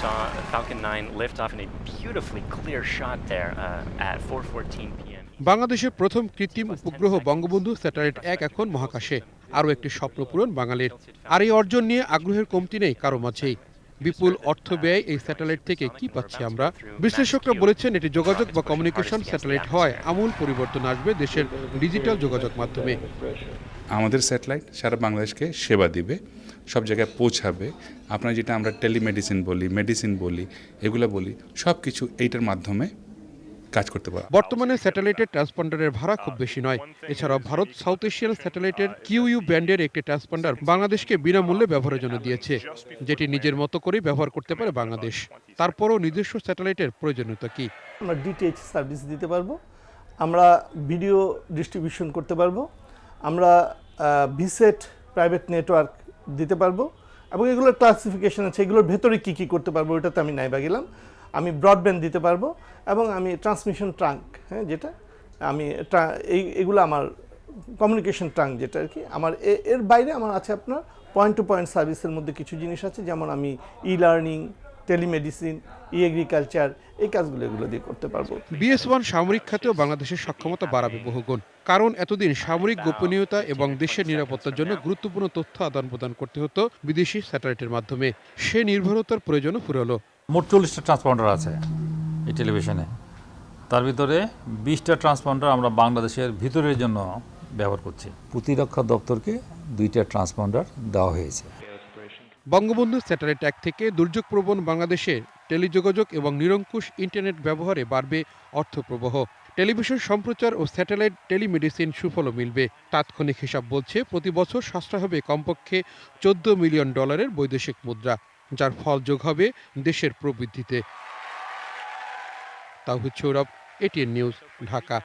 saw Falcon 9 lift off in a beautifully clear shot there at 4:14 p.m. বাংলাদেশের প্রথম কৃত্রিম উপগ্রহ বঙ্গবন্ধু স্যাটেলাইট ১ এখন মহাকাশে, আরও একটি স্বপ্ন পূরণ বাঙালির। আর এই অর্জন নিয়ে আগ্রহের কমতি নেই কারো মাঝেই। বিপুল অর্থ ব্যয় এই স্যাটেলাইট থেকে কি পাচ্ছি আমরা? বিশ্লেষকরা বলেছেন এটি যোগাযোগ বা কমিউনিকেশন স্যাটেলাইট হওয়ায় আমূল পরিবর্তন আসবে দেশের ডিজিটাল যোগাযোগ মাধ্যমে। আমাদের স্যাটেলাইট সারা বাংলাদেশকে সেবা দিবে, সব জায়গায় পৌঁছাবে। আপনার যেটা আমরা টেলিমেডিসিন বলি, মেডিসিন বলি, এগুলো বলি, সব কিছু এইটার মাধ্যমে কাজ করতে পারে। বর্তমানে স্যাটেলাইটের ট্রান্সপন্ডারের ভাড়া খুব বেশি নয়। এছাড়াও ভারত সাউথ এশিয়ান স্যাটেলাইটের কিউইউ ব্যান্ডের একটি ট্রান্সপন্ডার বাংলাদেশকে বিনামূল্যে ব্যবহারের জন্য দিয়েছে, যেটি নিজের মতো করেই ব্যবহার করতে পারে বাংলাদেশ। তারপরও নিজস্ব স্যাটেলাইটের প্রয়োজনীয়তা কি? আমরা ডিটিএইচ সার্ভিস দিতে পারবো, আমরা ভিডিও ডিস্ট্রিবিউশন করতে পারবো, আমরা ভিসেট প্রাইভেট নেটওয়ার্ক দিতে পারবো, এবং এগুলোর ক্লাসিফিকেশন আছে, এগুলোর ভেতরে কী কী করতে পারবো ওইটাতে আমি নাইবা গেলাম। আমি ব্রডব্যান্ড দিতে পারবো, এবং আমি ট্রান্সমিশন ট্রাঙ্ক, হ্যাঁ, যেটা আমি এগুলো আমার কমিউনিকেশন ট্রাঙ্ক যেটা আর কি। আমার এর বাইরে আমার আছে আপনার পয়েন্ট টু পয়েন্ট সার্ভিসের মধ্যে কিছু জিনিস আছে, যেমন আমি ই লার্নিং, টেলিমেডিসিন, ই এগ্রিকালচার, এই কাজগুলো এগুলো দিয়ে করতে পারবো। BS-1 সামরিক খাতেও বাংলাদেশের সক্ষমতা বাড়াবে বহুগুণ। কারণ এতদিন সামরিক গোপনীয়তা এবং দেশের নিরাপত্তার জন্য গুরুত্বপূর্ণ তথ্য আদান প্রদান করতে হতো বিদেশি স্যাটেলাইটের মাধ্যমে। সে নির্ভরতার প্রয়োজনও ফুরালো। মোট 40টা ট্রান্সপন্ডার আছে এই টেলিভিশনে, তার ভিতরে 20টা ট্রান্সপন্ডার আমরা বাংলাদেশের ভিতরের জন্য ব্যবহার করছি। প্রতিরক্ষা দপ্তরকে 2টা ট্রান্সপন্ডার দেওয়া হয়েছে। বঙ্গবন্ধু স্যাটেলাইট 1 থেকে দুর্যোগপ্রবণ বাংলাদেশে টেলিযোগাযোগ এবং নিরঙ্কুশ ইন্টারনেট ব্যবহারে বাড়বে অর্থপ্রবাহ। টেলিভিশন সম্প্রচার ও স্যাটেলাইট টেলিমেডিসিন সুফলও মিলবে। তাৎক্ষণিক হিসাব বলছে প্রতি বছর সাশ্রয় হবে কমপক্ষে $14 মিলিয়ন বৈদেশিক মুদ্রা, যার ফল যোগ হবে দেশের প্রবৃদ্ধিতে। তাওহিদ সৌরভ, ATN নিউজ, ঢাকা।